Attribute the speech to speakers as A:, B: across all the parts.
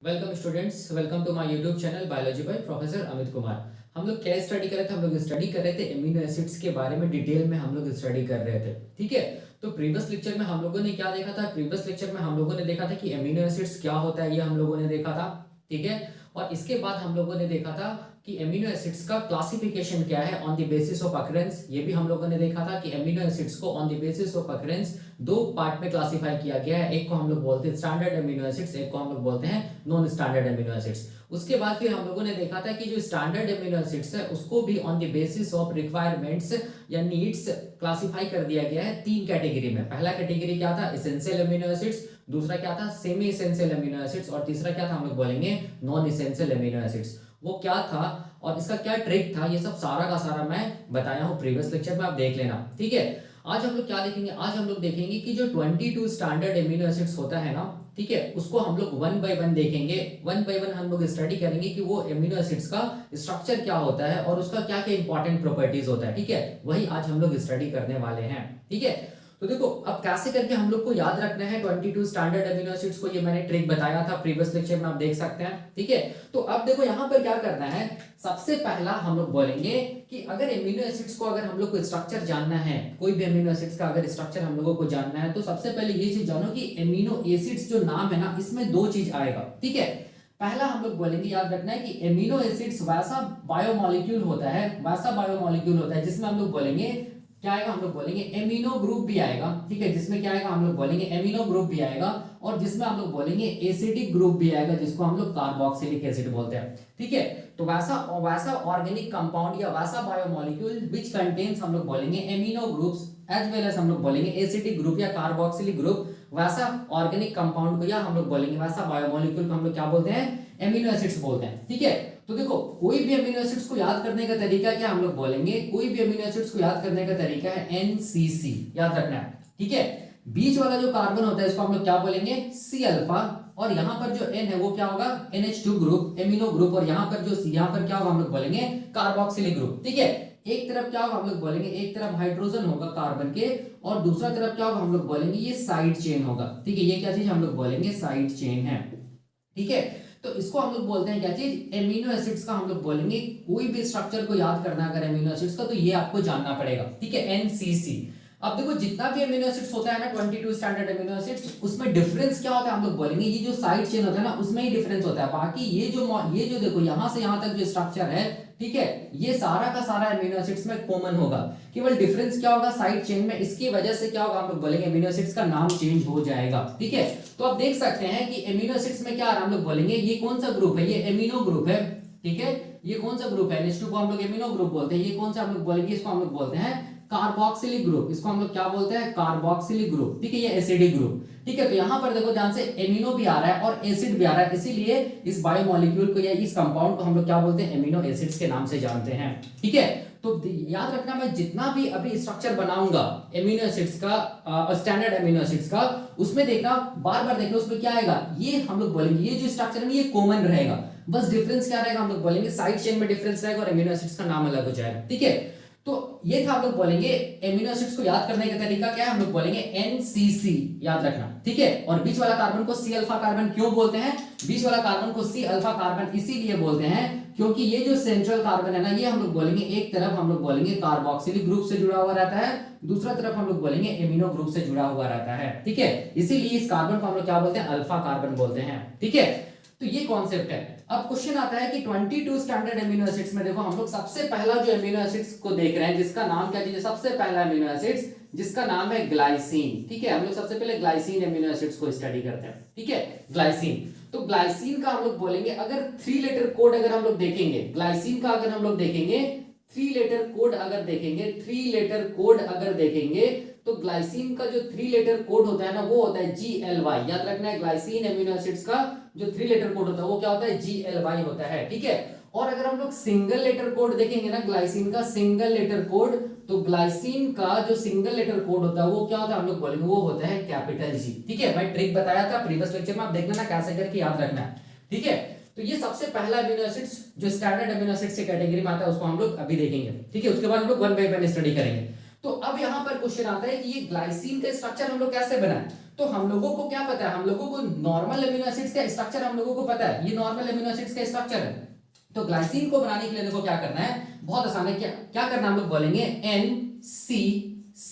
A: Welcome students, welcome to my YouTube channel biology by professor Amit Kumar. हम लोग क्या study कर रहे थे? हम लोग स्टडी कर रहे थे एमिनो एसिड्स के बारे में। डिटेल में हम लोग स्टडी कर रहे थे। ठीक है, तो प्रीवियस लेक्चर में हम लोगों ने क्या देखा था? प्रीवियस लेक्चर में हम लोगों ने देखा था कि एमिनो एसिड्स क्या होता है, ये हम लोगों ने देखा था। ठीक है, और इसके बाद हम लोगों ने देखा था कि एमिनो एसिड्स का क्लासिफिकेशन क्या है on the basis of occurrence. ये भी हम लोगों ने देखा था कि एमिनो एसिड्स को on the basis of occurrence दो पार्ट में क्लासिफाई किया गया है। एक को हम लोग बोलते हैं स्टैंडर्ड एमिनो एसिड्स, एक को हम लोग बोलते हैं नॉन स्टैंडर्ड एमिनो एसिड्स। उसके बाद फिर हम लोगों ने देखा था कि जो स्टैंडर्ड एमिनो एसिड्स है उसको भी on the basis of requirements या नीड्स क्लासिफाई कर दिया गया है तीन कैटेगरी में। पहला कैटेगरी क्या था? Essential amino acids. दूसरा क्या था? Semi essential amino acids. और तीसरा क्या था? हम लोग बोलेंगे नॉन एसेंशियल एमिनो एसिड्स। वो क्या था और इसका क्या ट्रिक था, ये सब सारा का सारा मैं बताया हूँ प्रीवियस लेक्चर में, आप देख लेना। ठीक है, आज हम लोग क्या देखेंगे? आज हम लोग देखेंगे कि जो 22 स्टैंडर्ड एमिनो एसिड्स होता है ना, ठीक है, उसको हम लोग वन बाय वन देखेंगे। वन बाय वन हम लोग स्टडी करेंगे कि वो एमिनो एसिड्स का स्ट्रक्चर क्या होता है और उसका क्या क्या इंपॉर्टेंट प्रॉपर्टीज होता है। ठीक है, वही आज हम लोग स्टडी करने वाले हैं। ठीक है, तो देखो अब कैसे करके हम लोग को याद रखना है 22 स्टैंडर्ड एमिनो एसिड्स को, ये मैंने ट्रिक बताया था प्रीवियस लेक्चर में, आप देख सकते हैं। ठीक है, तो अब देखो यहाँ पर क्या करना है। सबसे पहला हम लोग बोलेंगे कि अगर एमिनो एसिड्स को अगर हम लोग को स्ट्रक्चर जानना है, कोई भी एमिनो एसिड्स का अगर स्ट्रक्चर हम लोगों को जानना है, तो सबसे पहले ये चीज जानो कि एमिनो एसिड्स जो नाम है ना, इसमें दो चीज आएगा। ठीक है, पहला हम लोग बोलेंगे, याद रखना है कि एमिनो एसिड्स वैसा बायोमोलिक्यूल होता है, वैसा बायोमोलिक्यूल होता है जिसमें हम लोग बोलेंगे क्या आएगा? हम लोग बोलेंगे एमिनो ग्रुप भी आएगा। ठीक है, जिसमें क्या आएगा? हम लोग बोलेंगे एमिनो ग्रुप भी आएगा। और जिसमें हम लोग बोलेंगे एसिडिक ग्रुप भी आएगा, जिसको हम लोग कार्बोक्सिलिक एसिड बोलते हैं। ठीक है, तो वैसा वैसा ऑर्गेनिक कंपाउंड या वैसा बायोमोलिक्यूल विच कंटेन्स हम लोग बोलेंगे amino groups as well as हम लोग बोलेंगे एसिडिक ग्रुप या कार्बोक्सिलिक ग्रुप, वैसा ऑर्गेनिक कंपाउंड को या हम लोग बोलेंगे वैसा बायोमोलिक्यूल को हम लोग क्या बोलते हैं? एमिनो एसिड्स बोलते हैं। ठीक है, तो देखो कोई भी एमिनो एसिड्स को याद करने का तरीका क्या हम लोग बोलेंगे? कोई भी एमिनो एसिड्स को याद करने का तरीका है एनसीसी, याद रखना है। ठीक है, बीच वाला जो कार्बन होता है इसको हम लोग क्या बोलेंगे? C alpha. और यहाँ पर जो एन है वो क्या होगा? NH2 group, amino group. और यहाँ पर जो यहाँ पर क्या होगा? हम लोग बोलेंगे कार्बोक्सिलिक ग्रुप। ठीक है, एक तरफ क्या होगा? हम लोग बोलेंगे एक तरफ हाइड्रोजन होगा कार्बन के, और दूसरा तरफ क्या होगा? हम लोग बोलेंगे ये साइड चेन होगा। ठीक है, ये क्या चीज हम लोग बोलेंगे? साइड चेन है। ठीक है, तो इसको हम लोग बोलते हैं क्या चीज? एमिनो एसिड्स का हम लोग बोलेंगे। कोई भी स्ट्रक्चर को याद करना अगर एमिनो एसिड्स का, तो ये आपको जानना पड़ेगा। ठीक है, एनसीसी। अब देखो जितना भी एमिनो एसिड्स होता है ना 22 स्टैंडर्ड एमिनो एसिड्स, उसमें डिफरेंस क्या होता है हम लोग बोलेंगे? ये जो साइड चेन होता है ना, उसमें ही डिफरेंस होता है। बाकी ये जो देखो यहां से यहां तक जो स्ट्रक्चर है, ठीक है, ये सारा का सारा एमिनो एसिड्स में कॉमन होगा। केवल डिफरेंस क्या होगा? साइड चेन में। इसकी वजह से क्या होगा? हम लोग बोलेंगे एमिनो एसिड्स का नाम चेंज हो जाएगा। ठीक है, तो आप देख सकते हैं कि एमिनो एसिड्स में क्या आ रहा है? हम लोग बोलेंगे ये कौन सा ग्रुप है? ये एमिनो ग्रुप है। ठीक है, ये कौन सा ग्रुप है? NH2 को हम लोग एमिनो ग्रुप बोलते हैं। ये कौन सा हम लोग बोलेंगे? इसको हम लोग बोलते हैं कार्बोक्सिलिक ग्रुप। इसको हम लोग क्या बोलते हैं? Carboxylic group. ठीक है, ये एसिडिक ग्रुप। ठीक है, तो यहां पर देखो ध्यान से एमिनो भी आ रहा है और एसिड भी आ रहा है, इसीलिए इस बायोमोलिक्यूल को या इस कंपाउंड को हम लोग क्या बोलते हैं? एमिनो एसिड्स के नाम से जानते हैं। ठीक है, तो याद रखना, मैं जितना भी अभी स्ट्रक्चर बनाऊंगा एमिनो एसिड्स का, स्टैंडर्ड एमिनो एसिड्स का, उसमें देखना, बार बार देखना उसमें क्या आएगा? ये हम लोग बोलेंगे ये जो स्ट्रक्चर है ये कॉमन रहेगा। बस डिफरेंस क्या रहेगा? हम लोग बोलेंगे साइड चेन में डिफरेंस रहेगा और एमिनो एसिड्स का नाम अलग हो जाएगा। ठीक है, तो ये था हम लोग बोलेंगे एमिनो एसिड्स को याद करने का तरीका क्या है? हम लोग बोलेंगे एनसीसी, याद रखना। ठीक है, और बीच वाला कार्बन को सी अल्फा कार्बन क्यों बोलते हैं? बीच वाला कार्बन को सी अल्फा कार्बन इसीलिए बोलते हैं क्योंकि ये जो सेंट्रल कार्बन है ना, ये हम लोग बोलेंगे एक तरफ हम लोग बोलेंगे कार्बोक्सिलिक ग्रुप से जुड़ा हुआ रहता है, दूसरा तरफ हम लोग बोलेंगे एमिनो ग्रुप से जुड़ा हुआ रहता है। ठीक है, इसीलिए इस कार्बन को हम लोग क्या बोलते हैं? अल्फा कार्बन बोलते हैं। ठीक है, तो ये कॉन्सेप्ट है। अब क्वेश्चन आता है कि 22 स्टैंडर्ड एमिनो एसिड्स में देखो हम लोग सबसे पहला जो एमिनो एसिड्स को देख रहे हैं, जिसका नाम क्या चीज? सबसे पहला एमिनो एसिड्स जिसका नाम है ग्लाइसिन। ठीक है, हम लोग सबसे पहले ग्लाइसिन एमिनो एसिड्स को स्टडी करते हैं। ठीक है, ग्लाइसिन। तो ग्लाइसिन का हम लोग बोलेंगे, अगर 3 लेटर कोड अगर हम लोग देखेंगे, ग्लाइसिन का अगर हम लोग देखेंगे 3 लेटर कोड अगर देखेंगे, 3 लेटर कोड अगर देखेंगे, तो ग्लाइसिन का जो 3 लेटर कोड होता है ना, वो होता है GLY। याद रखना है, ग्लाइसिन एमिनो एसिड्स का जो 3 लेटर कोड होता है वो क्या होता है? GLY होता है। ठीक है, और अगर हम लोग सिंगल लेटर कोड देखेंगे ना, ग्लाइसिन का सिंगल लेटर कोड, तो ग्लाइसिन का जो सिंगल लेटर कोड होता है वो क्या होता है? हम लोग बोलेंगे वो होता है कैपिटल G। ठीक है, मैं ट्रिक बताया था प्रीवियस लेक्चर में, आप देख लेना कैसे करके याद रखना है। ठीक है, तो ये सबसे पहला एमिनो एसिड्स जो स्टैंडर्ड एमिनो एसिड्स की कैटेगरी में आता है उसको हम लोग अभी देखेंगे। ठीक है, उसके बाद हम लोग वन बाय वन स्टडी करेंगे। तो अब यहाँ पर क्वेश्चन आता है कि ये ग्लाइसिन का स्ट्रक्चर हम लोग कैसे बनाएं। तो हम लोगों को क्या पता है, हम लोगों को नॉर्मल एमिनो एसिड्स का स्ट्रक्चर हम लोगों को पता है, ये नॉर्मल एमिनो एसिड्स का स्ट्रक्चर है। तो ग्लाइसिन को बनाने के लिए देखो क्या करना है, बहुत आसान है। क्या क्या करना हम लोग बोलेंगे, NCC,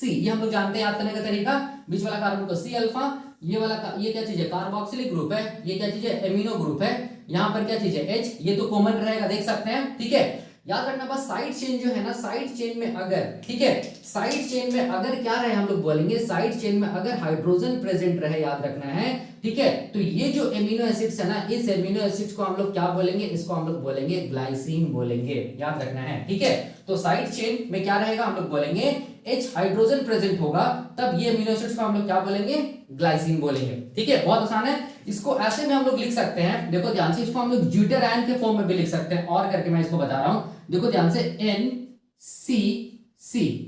A: ये हम लोग जानते हैं याद करने का तरीका। बीच वाला कार्बन को C अल्फा, ये वाला ये क्या चीज है, कार्बोक्सिलिक ग्रुप है, ये क्या चीज है, एमिनो ग्रुप है, यहाँ पर क्या चीज है, H, ये तो कॉमन रहेगा, देख सकते हैं, ठीक है। याद रखना बस साइड चेन जो है ना, साइड चेन में अगर, ठीक है, साइड चेन में अगर क्या रहे, हम लोग बोलेंगे साइड चेन में अगर हाइड्रोजन प्रेजेंट रहे, याद रखना है, ठीक है। तो ये जो एमिनो एसिड्स है ना, इस एमिनो एसिड्स को हम लोग क्या बोलेंगे, इसको हम लोग बोलेंगे ग्लाइसिन बोलेंगे, याद रखना है, ठीक है। तो साइड चेन में क्या रहेगा, हम लोग बोलेंगे H हाइड्रोजन प्रेजेंट होगा, तब ये एमिनो एसिड्स को हम लोग क्या बोलेंगे, ग्लाइसिन बोलेंगे, ठीक है। बहुत आसान है, इसको ऐसे में हम लोग लिख सकते हैं, देखो ध्यान से, इसको हम लोग ड्यूटेरान के फॉर्म में भी लिख सकते हैं, और करके मैं इसको बता रहा हूं, देखो ध्यान से, NCC,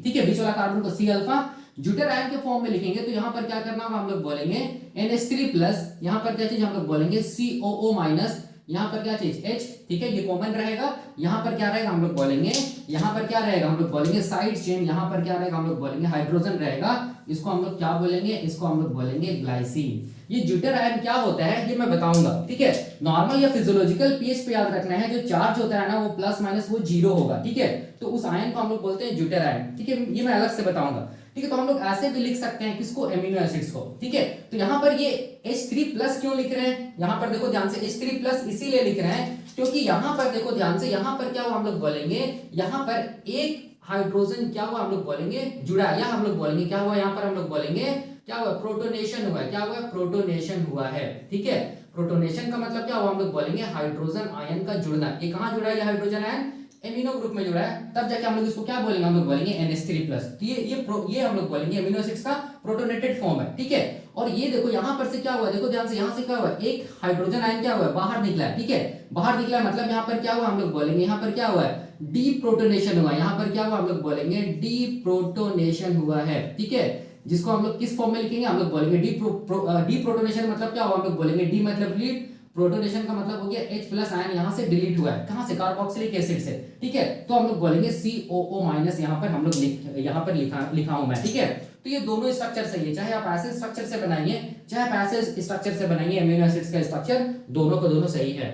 A: ठीक है, बीच वाला कार्बन को C अल्फा, ड्यूटेरान के फॉर्म में लिखेंगे तो यहां पर क्या करना होगा, हम लोग बोलेंगे NH3 प्लस, यहां पर क्या चीज हम लोग बोलेंगे COO माइनस, यहाँ पर क्या चीज H, ठीक है, ये कॉमन रहेगा, यहाँ पर क्या रहेगा, हम लोग बोलेंगे, यहाँ पर क्या रहेगा, हम लोग बोलेंगे साइड चेन, यहाँ पर क्या रहेगा, हम लोग बोलेंगे हाइड्रोजन रहेगा, इसको हम लोग क्या बोलेंगे, इसको हम लोग बोलेंगे ग्लाइसिन। ये ज्यूटर आयन क्या होता है ये मैं बताऊंगा, ठीक है। नॉर्मल या फिजियोलॉजिकल पीएच पे याद रखना है, जो चार्ज होता है ना वो प्लस माइनस वो 0 होगा, ठीक है। तो उस आयन को हम लोग बोलते हैं ज्यूटर आयन, ठीक है, ये मैं अलग से बताऊंगा, ठीक है। तो हम लोग ऐसे भी लिख सकते हैं किसको, एमिनो एसिड्स को, ठीक है। तो यहाँ पर ये H3+ क्यों लिख रहे हैं, यहाँ पर देखो ध्यान से, H3+ इसीलिए लिख रहे हैं क्योंकि यहाँ पर देखो ध्यान से, यहाँ पर क्या हुआ, हम लोग बोलेंगे, यहाँ पर एक हाइड्रोजन क्या हुआ, हम लोग बोलेंगे जुड़ा, या हम लोग बोलेंगे क्या हुआ, यहाँ पर हम लोग बोलेंगे क्या हुआ, प्रोटोनेशन हुआ है, क्या हुआ, प्रोटोनेशन हुआ है, ठीक है। प्रोटोनेशन का मतलब क्या हुआ, हम लोग बोलेंगे हाइड्रोजन आयन का जुड़ना। ये कहाँ जुड़ा है, ये हाइड्रोजन आयन एमिनो ग्रुप में जुड़ा है, तब जाके हम लोग इसको क्या बोलेंगे, हम लोग बोलेंगे NH3+। तो ये हम लोग बोलेंगे एमिनो एसिड्स का प्रोटोनेटेड फॉर्म है, ठीक है। और ये देखो यहाँ पर से क्या हुआ, देखो ध्यान से, यहाँ से क्या हुआ, एक हाइड्रोजन आयन क्या हुआ, बाहर निकला है, ठीक है, बाहर निकला है, मतलब यहाँ पर क्या हुआ, हम लोग बोलेंगे यहाँ पर क्या हुआ है, डीप्रोटोनेशन हुआ, यहाँ पर क्या हुआ, हम लोग बोलेंगे डीप्रोटोनेशन हुआ है, ठीक है। जिसको हम लोग किस फॉर्म में लिखेंगे, हम लोग बोलेंगे डीप्रोटोनेशन, मतलब क्या हुआ, हम लोग बोलेंगे डी मतलब लीड, प्रोटोनेशन का मतलब हो गया H+ आयन यहाँ से डिलीट हुआ है, कहां से, कार्बोक्सिलिक एसिड से, ठीक है। तो हम लोग बोलेंगे COO- यहाँ पर हम लोग यहाँ पर लिखा हूं मैं, ठीक है। तो ये दोनों स्ट्रक्चर सही है, चाहे आप ऐसे स्ट्रक्चर से बनाइए, चाहे आप ऐसे स्ट्रक्चर से बनाइए, एमिनो एसिड्स का स्ट्रक्चर दोनों का दोनों सही है,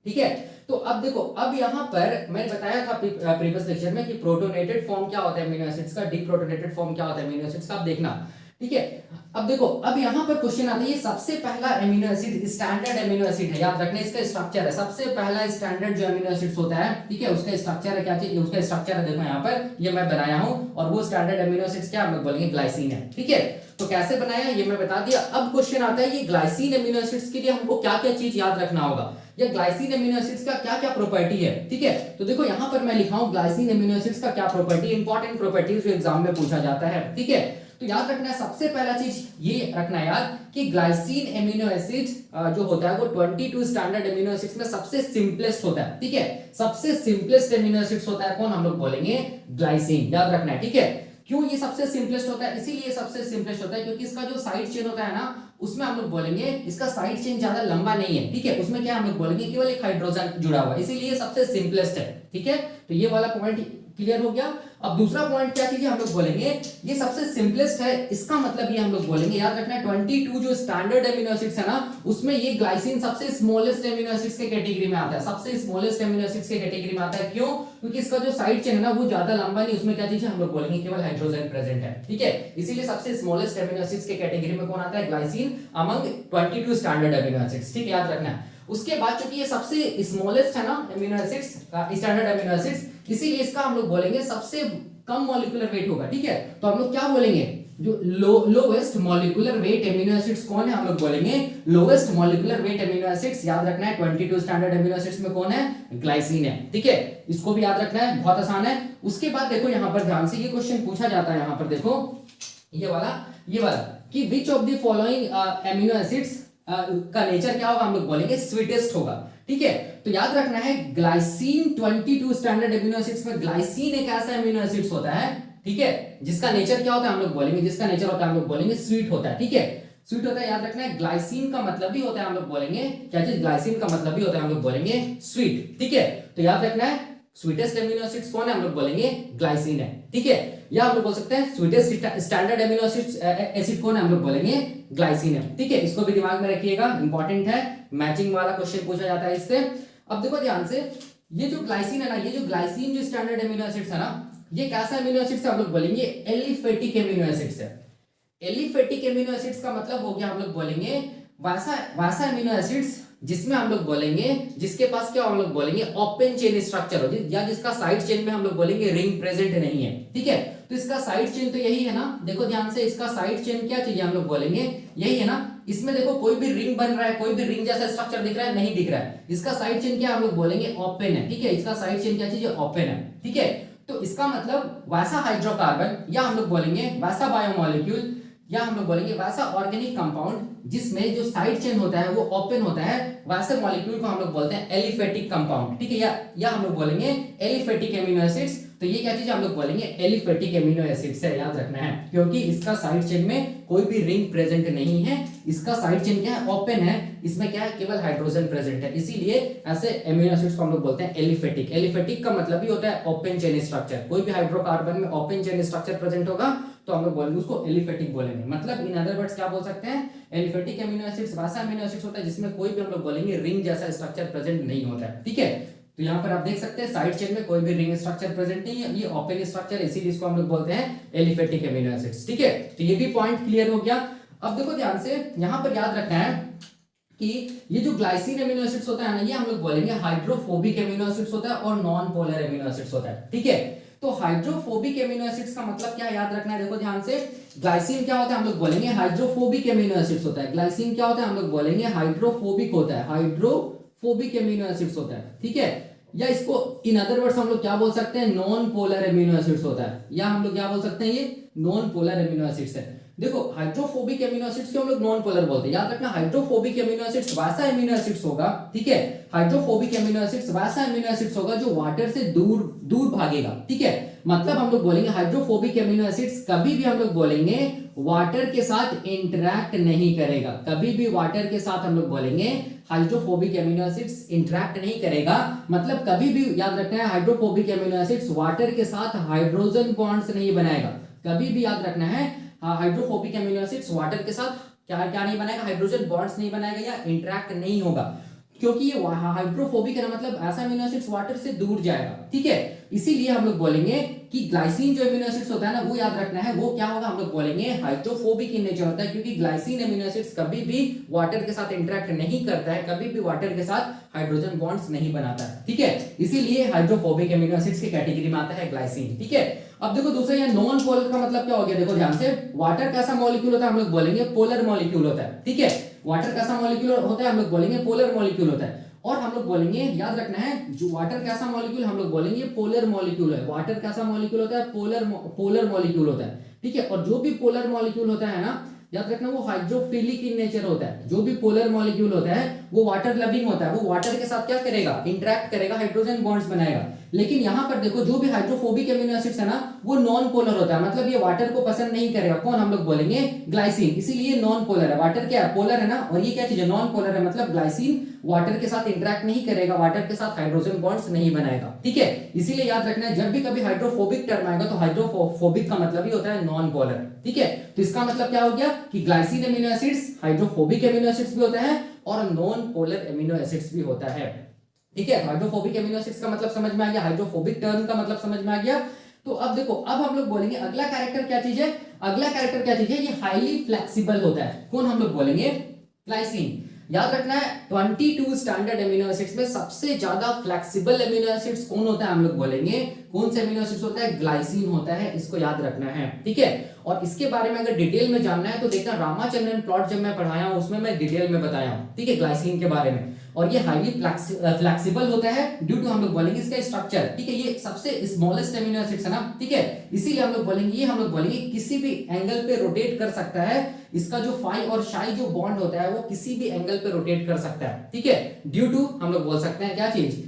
A: ठीक है। तो अब देखो, अब यहाँ पर मैंने बताया था प्रीवियस लेक्चर में कि प्रोटोनेटेड फॉर्म क्या होता है एमिनो एसिड्स का, डीप्रोटोनेटेड फॉर्म क्या होता है एमिनो एसिड्स का, आप देखना, ठीक है। अब देखो, अब यहाँ पर क्वेश्चन आता है, ये सबसे पहला amino acid standard amino acid है, याद रखना इसका स्ट्रक्चर है, सबसे पहला स्टैंडर्ड जो एमिनो एसिड्स होता है, ठीक है, उसका स्ट्रक्चर है, क्या चीज, उसका स्ट्रक्चर है, देखो यहाँ पर ये मैं बनाया हूं, और वो स्टैंडर्ड एमिनो एसिड्स क्या हम लोग बोलेंगे, ग्लाइसिन है, ठीक है। तो कैसे बनाया ये मैं बता दिया। अब क्वेश्चन आता है, ये ग्लाइसिन एमिनो एसिड्स के लिए हमको क्या क्या चीज याद रखना होगा, या ग्लाइसिन एमिनो एसिड्स का क्या क्या प्रॉपर्टी है, ठीक है। तो देखो यहाँ पर मैं लिखा हूं ग्लाइसिन एमिनो एसिड्स का क्या प्रॉपर्टी, इंपॉर्टेंट प्रॉपर्टीज जो एग्जाम में पूछा जाता है, ठीक है। तो याद रखना है, सबसे पहला चीज ये रखना है याद कि ग्लाइसिन एमिनो एसिड जो होता है वो 22 स्टैंडर्ड एमिनो एसिड्स में सबसे सिंपलेस्ट होता है, ठीक है। सबसे सिंपलेस्ट एमिनो एसिड्स होता है कौन, हम लोग बोलेंगे ग्लाइसिन, याद रखना है, ठीक है। क्यों ये सबसे सिंपलेस्ट होता है, इसीलिए सबसे सिंपलेस्ट होता है क्योंकि इसका जो साइड चेन होता है ना, उसमें हम लोग बोलेंगे इसका साइड चेन ज्यादा लंबा नहीं है, ठीक है। उसमें क्या हम लोग बोलेंगे केवल एक हाइड्रोजन जुड़ा हुआ है, इसीलिए सबसे सिंपलेस्ट है, ठीक है। तो ये वाला पॉइंट क्लियर हो गया। अब दूसरा पॉइंट क्या चीज हम लोग बोलेंगे, ये सबसे सिंपलेस्ट है, इसका मतलब ये हम लोग बोलेंगे, याद रखना है 22 जो स्टैंडर्ड एमिनो एसिड्स है ना, उसमें ये ग्लाइसिन सबसे स्मॉलेस्ट एमिनो एसिड्स के कैटेगरी में आता है, सबसे स्मॉलेस्ट एमिनो एसिड्स के कैटेगरी में आता है। क्यों, क्योंकि इसका जो साइड चेन है ना वो ज्यादा लंबा नहीं, उसमें क्या चीज है हम लोग बोलेंगे केवल हाइड्रोजन प्रेजेंट है, ठीक है। इसीलिए सबसे स्मॉलेस्ट एमिनो एसिड्स के कैटेगरी में कौन आता है, glycine among 22 standard amino acids, ठीक है, याद रखना है। उसके बाद चूंकि ये सबसे स्मॉलेस्ट है ना amino acids, standard amino acids, इसीलिए इसका हम लोग बोलेंगे सबसे कम मॉलिक्यूलर वेट होगा, ठीक है। तो हम लोग क्या बोलेंगे, जो lowest molecular weight amino acids कौन है, हम लोग बोलेंगे lowest molecular weight amino acids, याद रखना है 22 स्टैंडर्ड एमिनो एसिड्स में कौन है, ग्लाइसिन है, ठीक है। इसको भी याद रखना है, बहुत आसान है। उसके बाद देखो यहाँ पर ध्यान से ये क्वेश्चन पूछा जाता है, यहाँ पर देखो ये वाला कि which of the following amino acids का नेचर क्या होगा, हम लोग बोलेंगे स्वीटेस्ट होगा, ठीक है। तो याद रखना है ग्लाइसिन 22 स्टैंडर्ड एमिनो एसिड्स में ग्लाइसिन एक ऐसा एमिनो एसिड्स होता है, ठीक है, जिसका नेचर क्या होता है, हम लोग बोलेंगे जिसका नेचर होता है हम लोग बोलेंगे स्वीट होता है, ठीक है, स्वीट होता है। याद रखना है ग्लाइसिन का मतलब भी होता है हम लोग बोलेंगे क्या चीज, ग्लाइसिन का मतलब भी होता है हम लोग बोलेंगे स्वीट, ठीक है। तो याद रखना है स्वीटेस्ट एमिनो एसिड्स कौन है, हम लोग बोलेंगे ग्लाइसिन है, ठीक है। या हम लोग बोल सकते हैं स्वीटेस्ट स्टैंडर्ड एमिनो एसिड कौन है, हम लोग बोलेंगे ग्लाइसिन है, ठीक है। इसको भी दिमाग में रखिएगा, इंपॉर्टेंट है, मैचिंग वाला क्वेश्चन पूछा जाता है इससे। अब देखो ध्यान से, ये जो ग्लाइसिन है ना, ये जो ग्लाइसिन जो स्टैंडर्ड एमिनो एसिड्स है ना, ये कैसा एमिनो एसिड्स है, हम लोग बोलेंगे एलिफेटिक एमिनो एसिड्स है। एलिफेटिक एमिनो एसिड्स का मतलब हो गया, हम लोग बोलेंगे वैसा एमिनो एसिड्स जिसमें हम लोग बोलेंगे, जिसके पास क्या हम लोग बोलेंगे ओपन चेन स्ट्रक्चर हो, या जिसका साइड चेन में हम लोग बोलेंगे रिंग प्रेजेंट नहीं है, ठीक है। तो इसका साइड चेन तो यही है ना, देखो ध्यान से, इसका साइड चेन क्या चाहिए, हम लोग बोलेंगे यही है ना। इसमें देखो कोई भी रिंग बन रहा है, कोई भी रिंग जैसा स्ट्रक्चर दिख रहा है, नहीं दिख रहा है। इसका साइड चेन क्या हम लोग बोलेंगे ओपन है, ठीक है। इसका साइड चेन क्या चीज है, ओपन है, ठीक है। तो इसका मतलब वैसा हाइड्रोकार्बन, या हम लोग बोलेंगे वैसा बायोमोलिक्यूल, या हम लोग बोलेंगे वैसा ऑर्गेनिक कंपाउंड जिसमें जो साइड चेन होता है वो ओपन होता है, वैसे मॉलिक्यूल को हम लोग बोलते हैं एलिफेटिक कंपाउंड, ठीक है। या हम लोग बोलेंगे एलिफेटिक एमिनो एसिड्स। तो ये क्या चीज हम लोग बोलेंगे एलिफेटिक एमिनो एसिड्स है, याद रखना है, क्योंकि इसका साइड चेन में कोई भी रिंग प्रेजेंट नहीं है, इसका साइड चेन क्या है, ओपन है, इसमें क्या है, केवल हाइड्रोजन प्रेजेंट है, इसीलिए ऐसे एमिनो एसिड्स को हम लोग बोलते हैं एलिफेटिक। एलिफेटिक का मतलब ही होता है ओपन चेन स्ट्रक्चर, कोई भी हाइड्रोकार्बन में ओपन चेन स्ट्रक्चर प्रेजेंट होगा तो हम लोग बोलेंगे उसको एलिफेटिक बोलेंगे। मतलब इन अदर वर्ड्स क्या बोल सकते हैं, एलिफेटिक एमिनो एसिड्स वैसा एमिनो एसिड्स होता है जिसमें कोई भी हम लोग बोलेंगे रिंग जैसा स्ट्रक्चर प्रेजेंट नहीं होता है, ठीक है। तो यहाँ पर आप देख सकते हैं साइड चेन में कोई भी रिंग स्ट्रक्चर प्रेजेंट नहीं है, ये ओपन स्ट्रक्चर, इसीलिए इसको हम लोग बोलते हैं एलिफेटिक एमिनो एसिड्स, ठीक है। तो ये भी पॉइंट क्लियर हो गया। अब देखो ध्यान से, यहाँ पर याद रखना है कि ये जो ग्लाइसिन एमिनो एसिड्स होता है ना, ये हम लोग बोलेंगे हाइड्रोफोबिक एमिनो एसिड्स होता है और नॉन पोलर एमिनो एसिड्स होता है, ठीक है। तो हाइड्रोफोबिक एमिनो एसिड्स का मतलब क्या याद रखना है, देखो ध्यान से, ग्लाइसिन क्या होता है, हम लोग बोलेंगे हाइड्रोफोबिक एमिनो एसिड्स होता है। ग्लाइसिन क्या होता है, हम लोग बोलेंगे हाइड्रोफोबिक होता है, हाइड्रोफोबिक एमिनो एसिड्स होता है, ठीक है। या इसको इन अदर वर्ड्स हम लोग क्या बोल सकते हैं, नॉन पोलर एमिनो एसिड्स होता है, या हम लोग क्या बोल सकते हैं, ये नॉन पोलर एमिनो एसिड्स है। देखो हाइड्रोफोबिक एमिनो एसिड्स को हम लोग नॉन पोलर बोलते हैं, याद रखना, हाइड्रोफोबिक एमिनो एसिड्स वैसा एमिनो एसिड्स होगा, ठीक है। हाइड्रोफोबिक एमिनो एसिड्स वैसा एमिनो एसिड्स होगा जो वाटर से दूर दूर भागेगा, ठीक है। मतलब हम लोग बोलेंगे हाइड्रोफोबिक एमिनो एसिड्स कभी भी हम लोग बोलेंगे वाटर के साथ इंटरैक्ट नहीं करेगा, कभी भी वाटर के साथ हम लोग बोलेंगे हाइड्रोफोबिक एमिनो एसिड्स इंटरैक्ट नहीं करेगा। मतलब कभी भी याद रखना है, हाइड्रोफोबिक एमिनो एसिड्स वाटर के साथ हाइड्रोजन बॉन्ड्स नहीं बनाएगा, कभी भी याद रखना है, हाइड्रोफोबिक एमिनो एसिड्स वाटर के साथ क्या क्या नहीं बनाएगा, हाइड्रोजन बॉन्ड्स नहीं बनाएगा या इंटरैक्ट नहीं होगा, क्योंकि ये हाइड्रोफोबिक है, मतलब ऐसा एमिनो एसिड्स वाटर से दूर जाएगा, ठीक है। इसीलिए हम लोग बोलेंगे कि ग्लाइसिन जो एमिनो एसिड्स होता है ना, वो याद रखना है, वो क्या होगा, हम लोग बोलेंगे हाइड्रोफोबिक इन नेचर होता है, क्योंकि ग्लाइसिन एमिनो एसिड्स कभी भी वाटर के साथ इंटरैक्ट नहीं करता है, कभी भी वाटर के साथ हाइड्रोजन बॉन्ड्स नहीं बनाता है, ठीक है। इसीलिए हाइड्रोफोबिक एमिनो एसिड्स की कैटेगरी में आता है ग्लाइसिन, ठीक है। अब देखो दूसरा, यहाँ नॉन पोलर का मतलब क्या हो गया, देखो ध्यान से, वाटर कैसा मॉलिक्यूल होता है, हम लोग बोलेंगे पोलर मॉलिक्यूल होता है, ठीक है। वाटर कैसा मॉलिक्यूल होता है, हम लोग बोलेंगे पोलर मॉलिक्यूल होता है। और हम लोग बोलेंगे, याद रखना है, जो वाटर कैसा मॉलिक्यूल, हम लोग बोलेंगे पोलर मॉलिक्यूल है। वाटर कैसा मॉलिक्यूल होता है, पोलर मॉलिक्यूल होता है, ठीक है। और जो भी पोलर मॉलिक्यूल होता है ना, याद रखना, वो हाइड्रोफिलिक इन नेचर होता है। जो भी पोलर मॉलिक्यूल होता है वो वाटर लविंग होता है, वो वाटर के साथ क्या करेगा, इंटरैक्ट करेगा, हाइड्रोजन बॉन्ड्स बनाएगा। लेकिन यहाँ पर देखो, जो भी हाइड्रोफोबिक एमिनो एसिड्स है ना, वो नॉन पोलर होता है, मतलब ये वाटर को पसंद नहीं करेगा, कौन, हम लोग बोलेंगे ग्लाइसिन, इसीलिए नॉन पोलर है। वाटर क्या है, पोलर है ना, और ये क्या चीज है, नॉन पोलर है, मतलब ग्लाइसिन वाटर के साथ इंटरैक्ट नहीं करेगा, वाटर के साथ हाइड्रोजन बॉन्ड्स नहीं बनाएगा, ठीक है। इसीलिए याद रखना है, जब भी कभी हाइड्रोफोबिक टर्म आएगा तो हाइड्रोफोबिक का मतलब ही होता है नॉन पोलर, ठीक है। तो इसका मतलब क्या हो गया कि glycine amino acids hydrophobic amino acids भी होता है और नॉन पोलर एमिनो एसिड्स भी होता है, ठीक है। हाइड्रोफोबिक एमिनो एसिड्स का मतलब समझ में आ गया, हाइड्रोफोबिक टर्म का मतलब समझ में आ गया। तो अब देखो, अब हम लोग बोलेंगे अगला कैरेक्टर क्या चीज है, अगला कैरेक्टर क्या चीज है, ये हाईली फ्लेक्सिबल होता है, कौन, हम लोग बोलेंगे ग्लाइसिन। याद रखना है, 22 स्टैंडर्ड एमिनो एसिड्स में सबसे ज्यादा फ्लेक्सिबल एमिनो एसिड्स कौन होता है, हम लोग बोलेंगे कौन से एमिनो एसिड्स होता है, ग्लाइसिन होता है, इसको याद रखना है, ठीक है। और इसके बारे में अगर डिटेल में जानना है तो देखना, रामाचंद्रन प्लॉट जब मैं पढ़ाया हूं उसमें मैं डिटेल में बताया हूं, ठीक है, ग्लाइसिन के बारे में। और ये हाईली फ्लेक्सिबल होता है ड्यू टू, हम लोग बोलेंगे इसका स्ट्रक्चर, ठीक है, ये सबसे स्मॉलेस्ट एमिनो एसिड्स है ना, ठीक है। इसीलिए हम लोग बोलेंगे, ये हम लोग बोलेंगे किसी भी एंगल पे रोटेट कर सकता है, इसका जो फाई और शाई जो बॉन्ड होता है वो किसी भी एंगल पे रोटेट कर सकता है, ठीक है, ड्यू टू हम लोग बोल सकते हैं क्या चीज,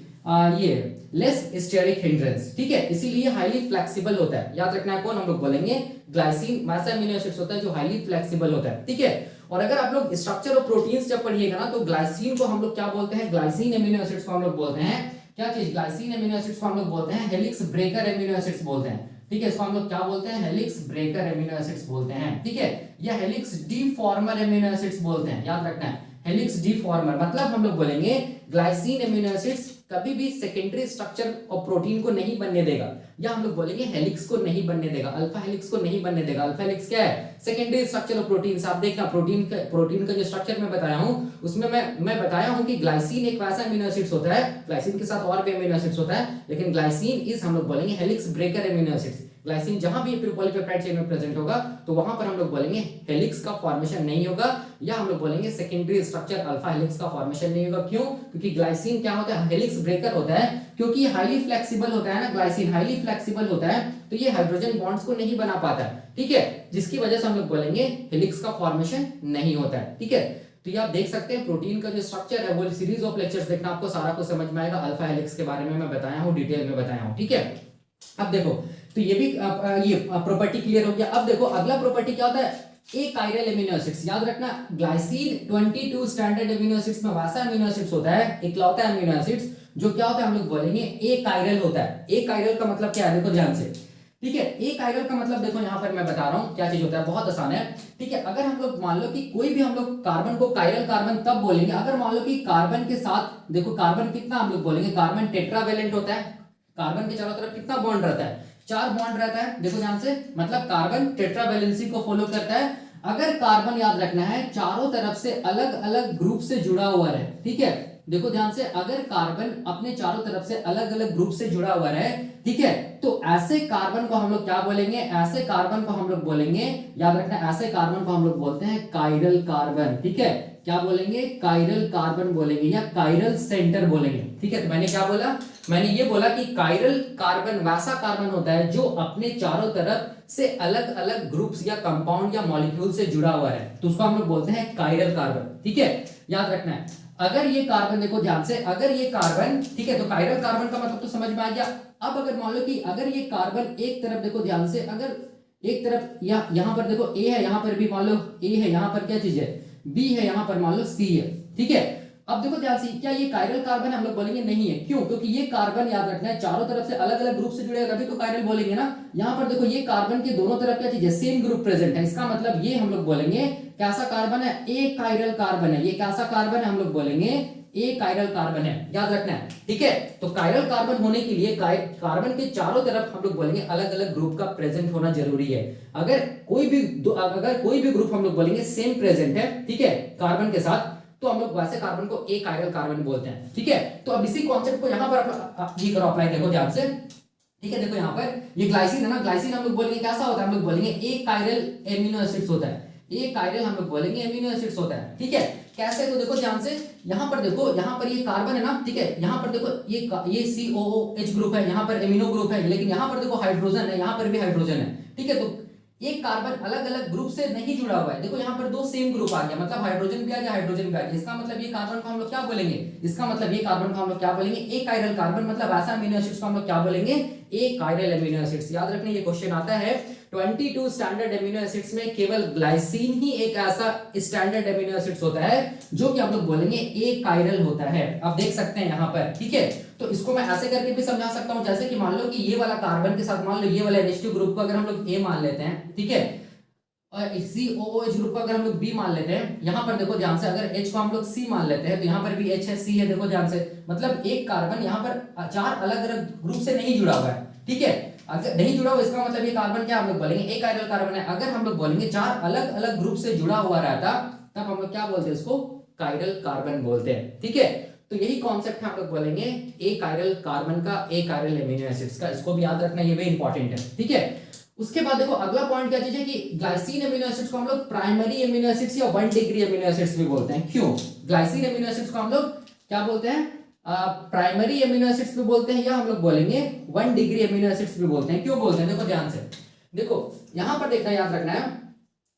A: ये लेस स्टेरिक हिंड्रेंस, ठीक है। इसीलिए हाईली फ्लेक्सिबल होता है, याद रखना है, कौन, हम लोग बोलेंगे ग्लाइसिन वैसा एमिनो एसिड्स होता है जो हाईली फ्लेक्सिबल होता है, ठीक है। और अगर आप लोग स्ट्रक्चर ऑफ प्रोटीन्स जब पढ़िएगा ना, तो ग्लाइसिन को हम लोग क्या बोलते हैं, ग्लाइसिन एमिनो एसिड्स को हम लोग बोलते हैं क्या चीज, ग्लाइसिन एमिनो एसिड्स को हम लोग बोलते हैं हेलिक्स ब्रेकर एमिनो एसिड्स बोलते हैं, ठीक है। इसको हम लोग क्या बोलते हैं, हेलिक्स ब्रेकर एमिनो एसिड्स बोलते हैं, ठीक है, या हेलिक्स डिफॉर्मर एमिनो एसिड्स बोलते हैं, याद रखना है। हेलिक्स डिफॉर्मर मतलब हम लोग बोलेंगे ग्लाइसिन एमिनो एसिड्स कभी भी सेकेंडरी स्ट्रक्चर और प्रोटीन को नहीं बनने देगा, या हम लोग बोलेंगे हेलिक्स को नहीं बनने देगा, अल्फा हेलिक्स को नहीं बनने देगा। अल्फा हेलिक्स क्या है, सेकेंडरी स्ट्रक्चर ऑफ प्रोटीन। आप देखना प्रोटीन का जो स्ट्रक्चर मैं बताया हूं उसमें मैं बताया हूं कि ग्लाइसिन एक वैसा एमिनो एसिड्स होता है, ग्लाइसिन के साथ और भी एमिनो एसिड्स होता है, लेकिन ग्लाइसिन इज हम लोग बोलेंगे helix breaker amino acids. Glycine जहां भी पॉलीपेप्टाइड चेन में प्रेजेंट होगा तो वहां पर हम लोग बोलेंगे हेलिक्स का फॉर्मेशन नहीं होगा, या हम लोग बोलेंगे सेकेंडरी स्ट्रक्चर अल्फा हेलिक्स का फॉर्मेशन नहीं होगा। क्यों, क्योंकि ग्लाइसिन क्या होता है, हेलिक्स ब्रेकर होता है, क्योंकि ये हाईली फ्लेक्सिबल होता है ना, ग्लाइसिन हाईली फ्लेक्सिबल होता है, तो ये हाइड्रोजन बॉन्ड्स को नहीं बना पाता है, ठीक है, जिसकी वजह से हम लोग बोलेंगे हेलिक्स का फॉर्मेशन नहीं होता है, ठीक है। तो ये आप देख सकते हैं प्रोटीन का जो स्ट्रक्चर है वो सीरीज ऑफ लेक्चर्स देखना, आपको सारा कुछ समझ में आएगा। अल्फा हेलिक्स के बारे में मैं बताया हूं, डिटेल में बताया हूं, ठीक है। अब देखो तो ये भी ये प्रॉपर्टी क्लियर हो गया। अब देखो अगला प्रॉपर्टी क्या होता है, ए कायरल एमिनो एसिड्स। याद रखना ग्लाइसिन 22 स्टैंडर्ड एमिनो एसिड्स में वैसा एमिनो एसिड्स होता है, इकलौता एमिनो एसिड्स जो क्या होता है, हम लोग बोलेंगे ए कायरल होता है। ए कायरल का मतलब क्या है, देखो ध्यान से, ठीक है। ए कायरल का मतलब देखो यहाँ पर मैं बता रहा हूँ क्या चीज होता है, बहुत आसान है, ठीक है। अगर हम लोग मान लो कि कोई भी हम लोग कार्बन को कायरल कार्बन तब बोलेंगे अगर मान लो कि कार्बन के साथ, देखो कार्बन कितना हम लोग बोलेंगे, कार्बन टेट्रावेलेंट होता है, कार्बन के चारों तरफ कितना बॉन्ड रहता है, 4 बॉन्ड रहता है, देखो ध्यान से, मतलब कार्बन टेट्रावेलेंसी को फॉलो करता है। अगर कार्बन याद रखना है चारों तरफ से अलग अलग ग्रुप से जुड़ा हुआ है, ठीक है, देखो ध्यान से, अगर कार्बन अपने चारों तरफ से अलग अलग ग्रुप से जुड़ा हुआ है, ठीक है, तो ऐसे कार्बन को हम लोग क्या बोलेंगे, ऐसे कार्बन को हम लोग बोलेंगे, याद रखना ऐसे कार्बन को हम लोग बोलते हैं कायरल कार्बन, ठीक है। क्या बोलेंगे, कायरल कार्बन बोलेंगे या कायरल सेंटर बोलेंगे, ठीक है। तो मैंने क्या बोला, मैंने ये बोला कि कायरल कार्बन वैसा कार्बन होता है जो अपने चारों तरफ से अलग अलग ग्रुप्स या कंपाउंड या मॉलिक्यूल से जुड़ा हुआ है, तो उसको हम लोग बोलते हैं कायरल कार्बन, ठीक है, याद रखना है। अगर ये कार्बन, देखो ध्यान से, अगर ये कार्बन, ठीक है, तो कायरल कार्बन का मतलब तो समझ में आ गया। अब अगर मान लो कि अगर ये कार्बन एक तरफ, देखो ध्यान से, अगर एक तरफ यहां पर देखो ए है, यहां पर भी मान लो ए है, यहां पर क्या चीज है, बी है, यहां पर मान लो सी है, ठीक है। अब देखो ध्यान से, क्या ये कायरल कार्बन है, हम लोग बोलेंगे नहीं है। क्यों, क्योंकि ये कार्बन याद रखना है चारों तरफ से अलग अलग ग्रुप से जुड़े तभी तो कायरल बोलेंगे ना। यहां पर देखो ये कार्बन के दोनों तरफ क्या चीज है, सेम ग्रुप प्रेजेंट है, इसका मतलब ये हम लोग बोलेंगे कैसा कार्बन है, ए कायरल कार्बन है। ये कैसा कार्बन है, हम लोग बोलेंगे ए कायरल कार्बन है, याद रखना है, ठीक है। तो कायरल कार्बन होने के लिए कार्बन के चारों तरफ हम लोग बोलेंगे अलग अलग ग्रुप का प्रेजेंट होना जरूरी है। अगर कोई भी ग्रुप हम लोग बोलेंगे सेम प्रेजेंट है, ठीक है, कार्बन के साथ, तो हम लोग वैसे कार्बन को ए कायरल कार्बन बोलते हैं, ठीक है। तो अब इसी कॉन्सेप्ट को यहां पर ये करो अप्लाई, देखो ध्यान से, ठीक है। देखो यहाँ पर ये ग्लाइसिन है ना, ग्लाइसिन हम लोग बोलेंगे कैसा होता है, हम लोग बोलेंगे ए कायरल एमिनो एसिड्स होता है, ए कायरल हम लोग बोलेंगे एमिनो एसिड्स होता है, ठीक है। कैसे, तो देखो ध्यान से, यहाँ पर देखो, यहाँ पर ये कार्बन है ना, ठीक है, यहाँ पर देखो ये COOH ग्रुप है, यहाँ पर एमिनो ग्रुप है, लेकिन यहाँ पर देखो हाइड्रोजन है, यहाँ पर भी हाइड्रोजन है, ठीक है। तो एक कार्बन अलग अलग ग्रुप से नहीं जुड़ा हुआ है, देखो यहाँ पर 2 सेम ग्रुप आ गया, मतलब हाइड्रोजन भी आ गया, हाइड्रोजन भी आ गया, इसका मतलब ये कार्बन को हम लोग क्या बोलेंगे, इसका मतलब ये कार्बन को हम लोग क्या बोलेंगे, ए कायरल कार्बन, मतलब ऐसा अमीनो एसिड्स को हम लोग क्या बोलेंगे, ए कायरल अमीनो एसिड्स। याद रखने, ये क्वेश्चन आता है 22 स्टैंडर्ड एमिनो एसिड्स में केवल ग्लाइसिन ही एक ऐसा स्टैंडर्ड एमिनो एसिड्स होता है जो कि हम लोग बोलेंगे ए कायरल होता है। आप देख सकते हैं यहाँ पर, ठीक है। तो इसको मैं ऐसे करके भी समझा सकता हूं, जैसे कि मान लो कि ये वाला कार्बन के साथ मान लो ये वाला NH2 ग्रुप को अगर हम लोग ए मान लेते हैं, ठीक है, और COOH ग्रुप को अगर हम लोग बी मान लेते हैं, यहाँ पर देखो ध्यान से, अगर H को हम लोग सी मान लेते हैं तो यहाँ पर भी H है, C है, देखो ध्यान से, मतलब एक कार्बन यहाँ पर 4 अलग अलग ग्रुप से नहीं जुड़ा हुआ है, ठीक है। अगर नहीं जुड़ा हुआ इसका मतलब ये कार्बन क्या हम लोग बोलेंगे, ए कायरल कार्बन है। अगर हम लोग बोलेंगे 4 अलग अलग ग्रुप से जुड़ा हुआ रहता तब हम लोग क्या बोलते हैं, इसको कायरल कार्बन बोलते हैं, ठीक है। तो यही कॉन्सेप्ट है, हम लोग बोलेंगे ए कायरल कार्बन का, ए कायरल एमिनो एसिड्स का, इसको भी याद रखना, ये भी इंपॉर्टेंट है, ठीक है। उसके बाद देखो अगला पॉइंट क्या चीज है कि ग्लाइसिन एमिनो एसिड्स को हम लोग प्राइमरी एमिनो एसिड्स या 1 डिग्री एमिनो एसिड्स भी बोलते हैं। क्यों, ग्लाइसिन एमिनो एसिड्स को हम लोग क्या बोलते हैं, प्राइमरी एमिनो एसिड्स भी बोलते हैं, या हम लोग बोलेंगे 1 डिग्री एमिनो एसिड्स भी बोलते हैं। क्यों बोलते हैं, देखो ध्यान से, देखो यहां पर देखना, याद रखना है,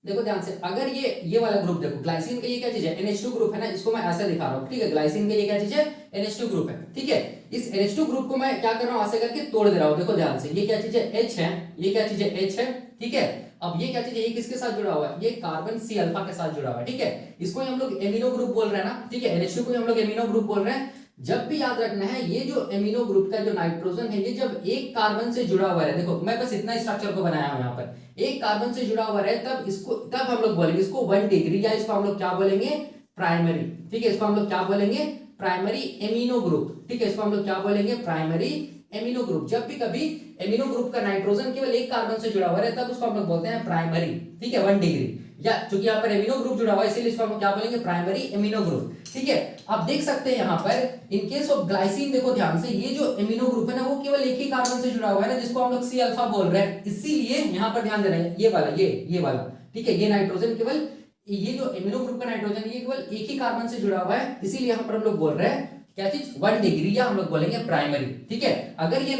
A: देखो ध्यान से, अगर ये वाला ग्रुप देखो, ग्लाइसिन का ये क्या चीज है, NH2 ग्रुप है ना, इसको मैं ऐसे दिखा रहा हूं, ठीक है। ग्लाइसिन का ये क्या चीज है, NH2 ग्रुप है, ठीक है। इस NH2 ग्रुप को मैं क्या कर रहा हूं, ऐसे करके तोड़ दे रहा हूं, देखो ध्यान से, ये क्या चीज है, H है, ये क्या चीज है, H है, ठीक है। अब ये क्या चीज है, ये किसके साथ जुड़ा हुआ है, ये कार्बन C अल्फा के साथ जुड़ा हुआ है, ठीक है। इसको हम लोग एमिनो ग्रुप बोल रहे हैं ना, ठीक है, NH2 को हम लोग एमिनो ग्रुप बोल रहे हैं। जब भी याद रखना है ये जो एमिनो ग्रुप का जो नाइट्रोजन है ये जब एक कार्बन से जुड़ा हुआ है, देखो मैं बस इतना स्ट्रक्चर को बनाया हूं यहाँ पर, एक कार्बन से जुड़ा हुआ है तब हम लोग बोलेंगे इसको 1 डिग्री, या इसको हम लोग क्या बोलेंगे प्राइमरी। ठीक है, इसको हम लोग क्या बोलेंगे प्राइमरी एमिनो ग्रुप। ठीक है, इसको हम लोग क्या बोलेंगे प्राइमरी एमिनो ग्रुप। जब भी कभी एमिनो ग्रुप का नाइट्रोजन केवल एक कार्बन से जुड़ा हुआ है तब उसको हम लोग बोलते हैं प्राइमरी। ठीक है, 1 डिग्री, या क्योंकि यहाँ पर एमिनो ग्रुप जुड़ा हुआ है इसीलिए इसको हम क्या बोलेंगे प्राइमरी एमिनो ग्रुप। ठीक है, आप देख सकते हैं यहाँ पर इन केस ऑफ ग्लाइसिन, देखो ध्यान से, ये जो एमिनो ग्रुप है ना वो केवल एक ही कार्बन से जुड़ा हुआ है ना, जिसको हम लोग सी अल्फा बोल रहे हैं, इसीलिए यहाँ पर ध्यान देना है ये वाला, ये वाला। ठीक है, ये नाइट्रोजन केवल, ये जो एमिनो ग्रुप का नाइट्रोजन है ये केवल एक ही कार्बन से जुड़ा हुआ है, इसीलिए यहाँ पर हम लोग बोल रहे हैं क्या चीज 1 डिग्री, या हम लोग बोलेंगे प्राइमरी। ठीक है, अगर ये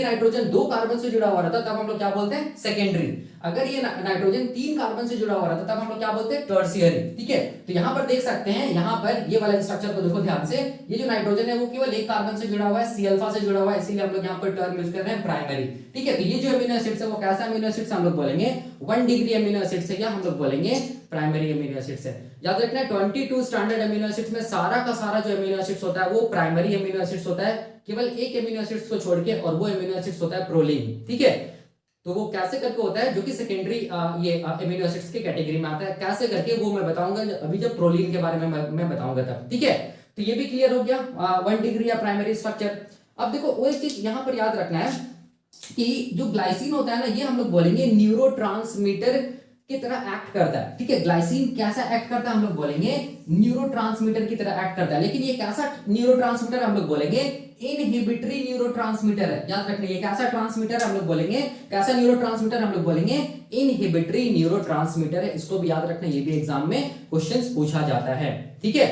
A: नाइट्रोजन 2 कार्बन से जुड़ा हुआ रहता तब हम लोग क्या बोलते हैं सेकेंडरी। अगर ये नाइट्रोजन 3 कार्बन से जुड़ा हुआ रहता तब हम लोग क्या बोलते हैं टर्शियरी। ठीक है, तो यहाँ पर देख सकते हैं, यहाँ पर ये वाला स्ट्रक्चर को देखो ध्यान से, ये जो नाइट्रोजन है वो केवल एक कार्बन से जुड़ा हुआ है, सी अल्फा से जुड़ा हुआ है, इसीलिए हम लोग यहाँ पर टर्म यूज कर रहे हैं प्राइमरी। ठीक है, तो ये जो अमीनो एसिड्स है वो कैसा अमीनो एसिड्स हम लोग बोलेंगे 1 डिग्री अमीनो एसिड्स है, या हम लोग बोलेंगे प्राइमरी अमीनो एसिड्स है। याद रखना है 22 स्टैंडर्ड अमीनो एसिड्स में सारा का सारा जो अमीनो एसिड्स होता है वो प्राइमरी अमीनो एसिड्स होता है, केवल एक अमीनो एसिड्स को छोड़ के, और वो अमीनो एसिड्स होता है प्रोलीन। ठीक है, तो वो कैसे करके होता है जो कि सेकेंडरी ये अमीनो एसिड्स की कैटेगरी में आता है, कैसे करके वो मैं बताऊंगा अभी जब प्रोलीन के बारे में मैं बताऊंगा तब। ठीक है, तो ये भी क्लियर हो गया 1 डिग्री या प्राइमरी स्ट्रक्चर। अब देखो वो एक चीज यहाँ पर याद रखना है कि जो ग्लाइसिन होता है ना ये हम लोग बोलेंगे न्यूरोट्रांसमीटर की तरह एक्ट करता है। ठीक है, ग्लाइसिन कैसा एक्ट करता है हम लोग बोलेंगे न्यूरोट्रांसमीटर की तरह एक्ट करता है, लेकिन ये कैसा न्यूरोट्रांसमीटर हम लोग बोलेंगे इनहिबिटरी न्यूरोट्रांसमीटर है। याद रखना ये कैसा ट्रांसमीटर हम लोग बोलेंगे, कैसा न्यूरोट्रांसमीटर हम लोग बोलेंगे इनहिबिटरी न्यूरोट्रांसमीटर है। इसको भी याद रखना, ये भी एग्जाम में क्वेश्चंस पूछा जाता है। ठीक है,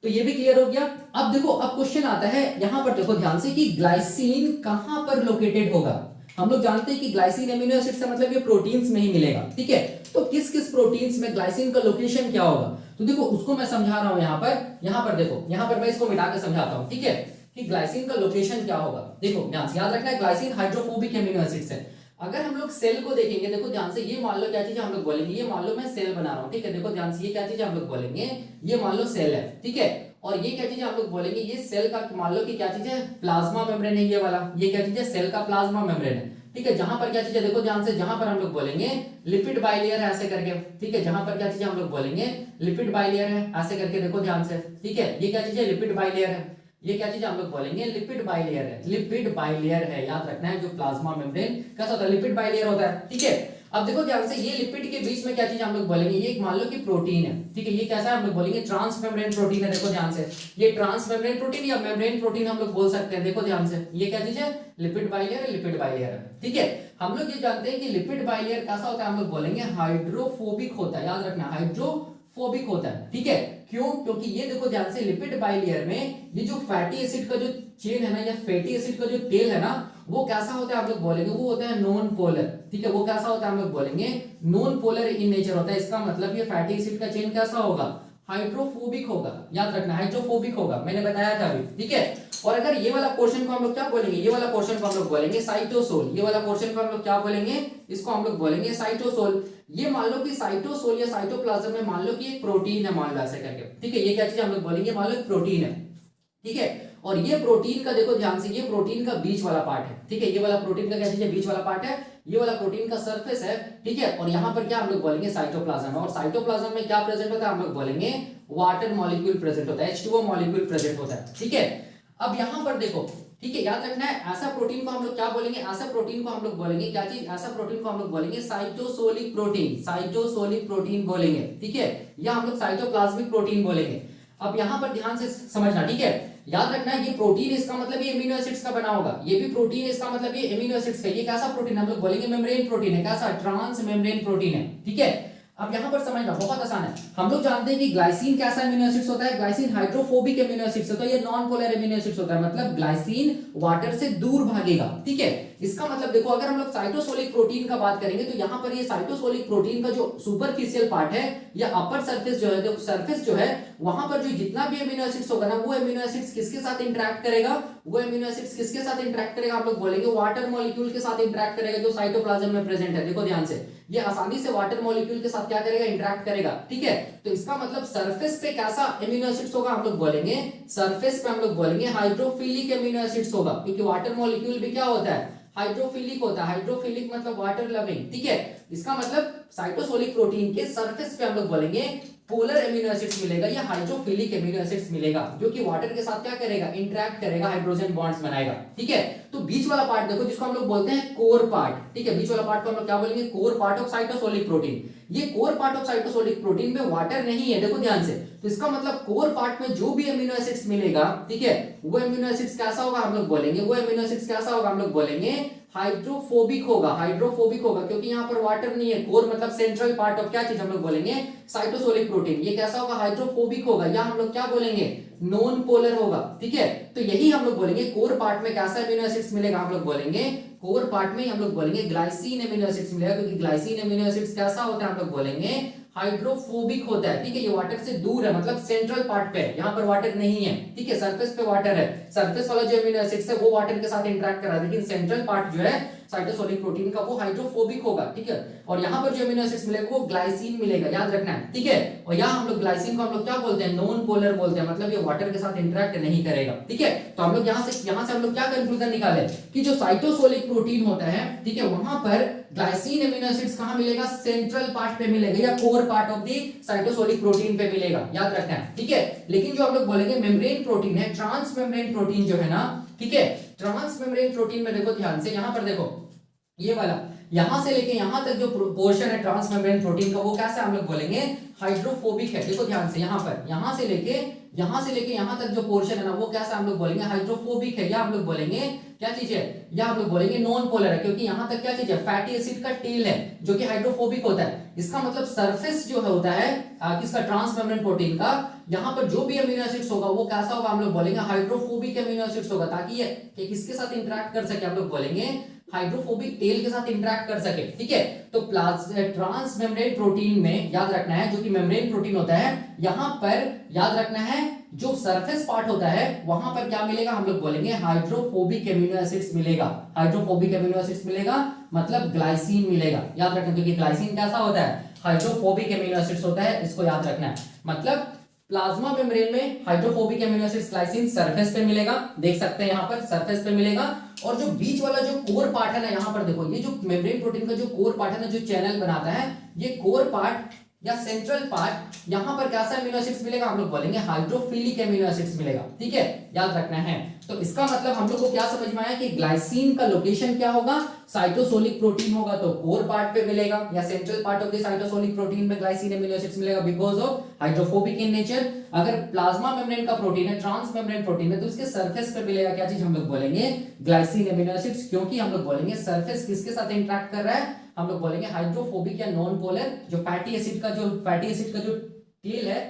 A: तो ये भी क्लियर हो गया। अब देखो अब क्वेश्चन आता है यहां पर, देखो ध्यान से कि ग्लाइसिन कहां पर लोकेटेड होगा। हम लोग जानते हैं कि ग्लाइसिन एमिनो एसिड से मतलब ये प्रोटीन्स में ही मिलेगा। ठीक है, तो किस किस प्रोटीन्स में ग्लाइसिन का लोकेशन क्या होगा, तो देखो उसको मैं समझा रहा हूं यहाँ पर देखो, यहाँ पर मैं इसको मिटा के समझाता हूं। ठीक है, कि ग्लाइसिन का लोकेशन क्या होगा, देखो ध्यान से याद रखना है ग्लाइसिन हाइड्रोफोबिक एमिनो एसिड्स है। अगर हम लोग सेल को देखेंगे, देखो ध्यान से, ये मान लो क्या चीज हम लोग बोलेंगे, ये मान लो मैं सेल बना रहा हूं। ठीक है, देखो ध्यान से, ये क्या चीज हम लोग बोलेंगे, ये मान लो सेल है। ठीक है, और ये क्या चीज हम लोग बोलेंगे, ये सेल का मान लो कि क्या चीज है प्लाज्मा मेम्ब्रेन है, ये वाला, ये क्या चीज है सेल का प्लाज्मा मेम्ब्रेन है। ठीक है, जहां पर क्या चीज है देखो ध्यान से, जहां पर हम लोग बोलेंगे लिपिड बाइलेयर है ऐसे करके। ठीक है, जहां पर क्या चीज हम लोग बोलेंगे लिपिड बाइलेयर है ऐसे करके, देखो ध्यान से। ठीक है, ये क्या चीज है लिपिड बाइलेयर है, ये क्या चीज हम लोग बोलेंगे लिपिड बाइलेयर है, लिपिड बाइलेयर है। याद रखना है जो प्लाज्मा मेम्ब्रेन कैसा होता है लिपिड बाइलेयर होता है। ठीक है, अब देखो ध्यान से, ये लिपिड के बीच में क्या चीज हम लोग बोलेंगे, ये मान लो कि प्रोटीन है। ठीक है, ये कैसा है हम लोग बोलेंगे ट्रांस मेम्ब्रेन प्रोटीन है। देखो ध्यान से, ये ट्रांस मेम्ब्रेन प्रोटीन या मेम्ब्रेन प्रोटीन हम लोग बोल सकते हैं। देखो ध्यान से, ये क्या चीज है लिपिड बाइलेयर है, लिपिड बाइलेयर है। ठीक है, हम लोग ये जानते हैं कि लिपिड बाइलेयर कैसा होता है, हम लोग बोलेंगे हाइड्रोफोबिक होता है। याद रखना हाइड्रोफोबिक होता है। ठीक है, क्यों, क्योंकि ये देखो ध्यान से लिपिड बाइलेयर में ये जो फैटी एसिड का जो चेन है ना, या फैटी एसिड का जो टेल है ना, वो कैसा होता है हम लोग बोलेंगे, वो होता है नॉन पोलर। ठीक है, वो कैसा होता है हम लोग बोलेंगे नॉन पोलर इन नेचर होता है। इसका मतलब ये फैटी एसिड का चेन कैसा होगा हाइड्रोफोबिक होगा। याद रखना हाइड्रोफोबिक होगा, मैंने बताया था अभी। ठीक है, और अगर ये वाला पोर्शन को हम लोग क्या बोलेंगे, ये वाला पोर्शन को हम लोग बोलेंगे साइटोसोल। ये वाला पोर्शन को हम लोग क्या बोलेंगे, इसको हम लोग बोलेंगे साइटोसोल। ये मान लो कि साइटोसोल या साइटोप्लाज्म में मान लो कि एक प्रोटीन है, मान लो ऐसे करके। ठीक है, ये क्या चीज हम लोग बोलेंगे, मान लो एक प्रोटीन है। ठीक है, और ये प्रोटीन का देखो ध्यान से, ये प्रोटीन का बीच वाला पार्ट है। ठीक है, ये वाला प्रोटीन का क्या चीज है बीच वाला पार्ट है, ये वाला प्रोटीन का सरफेस है। ठीक है, और यहाँ पर क्या हम लोग बोलेंगे साइटोप्लाज्म, और साइटोप्लाज्म में क्या प्रेजेंट होता है हम लोग बोलेंगे वाटर मॉलिक्यूल प्रेजेंट होता है, H2O मॉलिक्यूल प्रेजेंट होता है। ठीक है, अब यहाँ पर देखो, ठीक है, याद रखना है ऐसा प्रोटीन को हम लोग क्या बोलेंगे, ऐसा प्रोटीन को हम लोग बोलेंगे क्या चीज, ऐसा प्रोटीन को हम लोग बोलेंगे साइटोसोलिक प्रोटीन, साइटोसोलिक प्रोटीन बोलेंगे। ठीक है, या हम लोग साइटोप्लाज्मिक प्रोटीन बोलेंगे। अब यहाँ पर ध्यान से समझना। ठीक है, याद रखना है ये प्रोटीन इसका मतलब ये एमिनो एसिड्स का बना होगा, ये भी प्रोटीन इसका मतलब ये एमिनो एसिड्स का। ये कैसा प्रोटीन हम लोग बोलेंगे मेम्ब्रेन प्रोटीन है, कैसा ट्रांस मेम्ब्रेन प्रोटीन है। ठीक है, अब यहाँ पर समझना बहुत आसान है। हम लोग जानते हैं कि ग्लाइसिन कैसा एमिनो एसिड्स होता है, ग्लाइसिन हाइड्रोफोबिक एमिनो एसिड्स होता है, ये नॉन पोलर एमिनो एसिड्स होता है, मतलब ग्लाइसिन वाटर से दूर भागेगा। ठीक है, इसका मतलब देखो, अगर हम लोग साइटोसोलिक प्रोटीन का बात करेंगे तो यहाँ पर ये साइटोसोलिक प्रोटीन का जो सुपरफिशियल पार्ट है या अपर सरफेस जो है, जो सरफेस जो है, वहां पर जो जितना भी अमीनो एसिड्स होगा ना, वो अमीनो एसिड्स किसके साथ इंटरेक्ट करेगा, वो अमीनो एसिड्स किसके साथ इंटरेक्ट करेगा, आप लोग बोलेंगे वाटर मॉलिक्यूल के साथ इंटरेक्ट करेगा जो साइटोप्लाज्म में प्रेजेंट है। देखो ध्यान से, ये आसानी से वाटर मॉलिक्यूल के साथ क्या करेगा, इंटरेक्ट करेगा। ठीक है, तो इसका मतलब सरफेस पे कैसा अमीनो एसिड्स होगा, हम लोग बोलेंगे सरफेस पे हम लोग बोलेंगे हाइड्रोफिलिक अमीनो एसिड्स होगा, क्योंकि वाटर मॉलिक्यूल भी क्या होता है, हाइड्रोफिलिक होता है। हाइड्रोफिलिक मतलब वाटर लविंग। ठीक है, इसका मतलब साइटोसोलिक प्रोटीन के सरफेस पे हम लोग बोलेंगे पोलर एमिनो एसिड्स मिलेगा या हाइड्रोफिलिक एमिनो एसिड्स मिलेगा, जो कि वाटर के साथ क्या करेगा, इंटरेक्ट करेगा, हाइड्रोजन बॉन्ड्स बनाएगा। ठीक है, तो बीच वाला पार्ट देखो, जिसको हम लोग बोलते हैं कोर पार्ट। ठीक है, बीच वाला पार्ट को हम लोग क्या बोलेंगे, core part of cytosolic protein. ये core part of cytosolic protein में वाटर नहीं है, देखो ध्यान से। तो इसका मतलब कोर पार्ट में जो भी एमिनो एसिड्स मिलेगा, ठीक है, वो एमिनो एसिड्स कैसा होगा, हम लोग बोलेंगे वो एमिनो एसिड्स कैसा होगा, हम लोग बोलेंगे हाइड्रोफोबिक होगा। हाइड्रोफोबिक होगा क्योंकि यहाँ पर वाटर नहीं है। कोर मतलब सेंट्रल पार्ट ऑफ क्या चीज, हम लोग बोलेंगे साइटोसोलिक प्रोटीन। ये कैसा होगा, हाइड्रोफोबिक होगा, या हम लोग क्या बोलेंगे, नॉन पोलर होगा। ठीक है, तो यही हम लोग बोलेंगे कोर पार्ट में कैसा एमिनो एसिड्स मिलेगा, हम लोग बोलेंगे कोर पार्ट में हम लोग बोलेंगे ग्लाइसिन एमिनो एसिड्स मिलेगा, क्योंकि ग्लाइसिन एमिनो एसिड्स कैसा होता है, हम लोग बोलेंगे हाइड्रोफोबिक होता है। ठीक है, ये वाटर से दूर है, मतलब सेंट्रल पार्ट पे है, यहाँ पर वाटर नहीं है। ठीक है, सरफेस पे वाटर है, सरफेस वाला जो एमिनो एसिड्स है वो वाटर के साथ इंटरेक्ट कर रहा है, लेकिन सेंट्रल पार्ट जो है साइटोसोलिक प्रोटीन का वो हाइड्रोफोबिक होगा। ठीक है, और यहाँ पर जो एमिनो एसिड्स मिलेगा वो ग्लाइसिन मिलेगा, याद रखना है। ठीक है, और यहाँ हम लोग ग्लाइसिन को हम लोग क्या बोलते हैं, नॉन पोलर बोलते हैं, मतलब ये वाटर के साथ इंटरेक्ट नहीं करेगा। ठीक है, तो हम लोग यहाँ से हम लोग क्या कंक्लूजन निकाले कि जो साइटोसोलिक प्रोटीन होता है, ठीक है, वहां पर ग्लाइसिन एमिनो एसिड्स कहां मिलेगा, सेंट्रल पार्ट पे मिलेगा या core part of the cytosolic protein पे मिलेगा, याद रखना है। ठीक है, लेकिन जो हम लोग बोलेंगे मेम्ब्रेन प्रोटीन है, ट्रांस मेम्ब्रेन प्रोटीन जो है ना, ठीक है, ट्रांस मेम्ब्रेन प्रोटीन में देखो ध्यान से, यहां पर देखो ये वाला यहां से लेके यहां तक जो पोर्शन है ट्रांस मेम्ब्रेन प्रोटीन का, वो कैसा हम लोग बोलेंगे हाइड्रोफोबिक है। देखो ध्यान से, यहां पर यहां से लेके यहां तक जो पोर्शन है ना, वो कैसा हम लोग बोलेंगे हाइड्रोफोबिक है, या हम लोग बोलेंगे क्या चीज है, या हम लोग बोलेंगे नॉन पोलर है, क्योंकि यहां तक क्या चीज है, फैटी एसिड का टेल है जो कि हाइड्रोफोबिक होता है। इसका मतलब सरफेस जो होता है किसका, ट्रांस मेम्ब्रेन प्रोटीन का, यहां पर जो भी अमीनो एसिड्स होगा वो कैसा होगा, हम लोग बोलेंगे हाइड्रोफोबिक अमीनो एसिड्स होगा, ताकि ये किसके साथ इंटरेक्ट कर सके, हम लोग बोलेंगे हाइड्रोफोबिक टेल के साथ इंटरेक्ट कर सके। ठीक है, तो ट्रांस मेम्ब्रेन प्रोटीन में याद रखना है, जो कि मेम्ब्रेन प्रोटीन होता है, यहां पर याद रखना है जो सरफेस पार्ट होता है वहां पर क्या मिलेगा, हम लोग बोलेंगे हाइड्रोफोबिक एमिनो एसिड्स मिलेगा। हाइड्रोफोबिक एमिनो एसिड्स मिलेगा मतलब ग्लाइसिन मिलेगा, याद रखना, क्योंकि ग्लाइसिन कैसा होता है, हाइड्रोफोबिक एमिनो एसिड्स होता है, इसको याद रखना है। मतलब प्लाज्मा मेम्ब्रेन में hydrophobic amino acids glycine surface पे मिलेगा, देख सकते हैं यहाँ पर सरफेस पे मिलेगा, और जो बीच वाला जो कोर पार्ट है ना, यहाँ पर देखो ये जो मेम्ब्रेन प्रोटीन का जो कोर पार्ट है ना, जो चैनल बनाता है, ये कोर पार्ट या सेंट्रल पार्ट, यहां पर कैसा एमिनो एसिड्स मिलेगा, हम लोग बोलेंगे हाइड्रोफिलिक एमिनो एसिड्स मिलेगा। ठीक है, याद रखना है। तो इसका मतलब हम लोग को क्या समझ में आया कि ग्लाइसिन का लोकेशन क्या होगा, साइटोसोलिक प्रोटीन होगा तो कोर पार्ट पे मिलेगा, या central part of the cytosolic protein में ग्लाइसिन एमिनो एसिड्स मिलेगा because of hydrophobic in nature. अगर प्लाज्मा मेम्ब्रेन का प्रोटीन है, ट्रांस मेम्ब्रेन प्रोटीन है, तो उसके सरफेस पे मिलेगा क्या चीज, हम लोग बोलेंगे ग्लाइसिन एमिनो एसिड्स, क्योंकि हम लोग बोलेंगे सरफेस किसके साथ इंटरेक्ट कर रहा है, हम लोग बोलेंगे हाइड्रोफोबिक या नॉन पोलर, जो फैटी एसिड का जो टेल है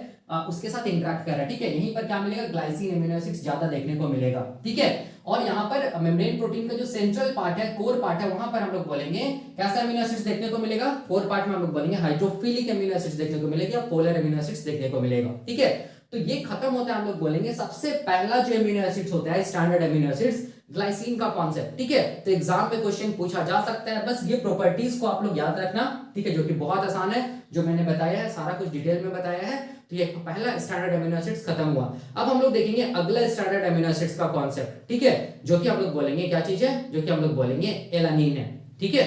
A: उसके साथ इंटरेक्ट कर रहा है। ठीक है, यहीं पर क्या मिलेगा, ग्लाइसिन एमिनो एसिड्स ज्यादा देखने को मिलेगा। ठीक है, और यहाँ पर मेम्ब्रेन प्रोटीन का जो सेंट्रल पार्ट है, कोर पार्ट है, वहां पर हम लोग बोलेंगे कैसा एमिनो एसिड्स देखने को मिलेगा, कोर पार्ट में हम लोग बोलेंगे हाइड्रोफिलिक एमिनो एसिड्स देखने को मिलेगा, या पोलर एमिनो एसिड्स देखने को मिलेगा। ठीक है, तो ये खत्म होता है, हम लोग बोलेंगे सबसे पहला जो एमिनो एसिड्स होता है स्टैंडर्ड एमिनो एसिड्स, ग्लाइसिन का कॉन्सेप्ट। ठीक है, तो एग्जाम में क्वेश्चन पूछा जा सकता है, बस ये प्रॉपर्टीज को आप लोग याद रखना। ठीक है, जो कि बहुत आसान है, जो मैंने बताया है सारा कुछ डिटेल में बताया है। तो ये पहला स्टैंडर्ड एमिनो एसिड्स खत्म हुआ। अब हम लोग देखेंगे अगला स्टैंडर्ड एमिनो एसिड्स का कॉन्सेप्ट। ठीक है, जो कि हम लोग बोलेंगे क्या चीज है, जो कि हम लोग बोलेंगे एलानिन है। ठीक है,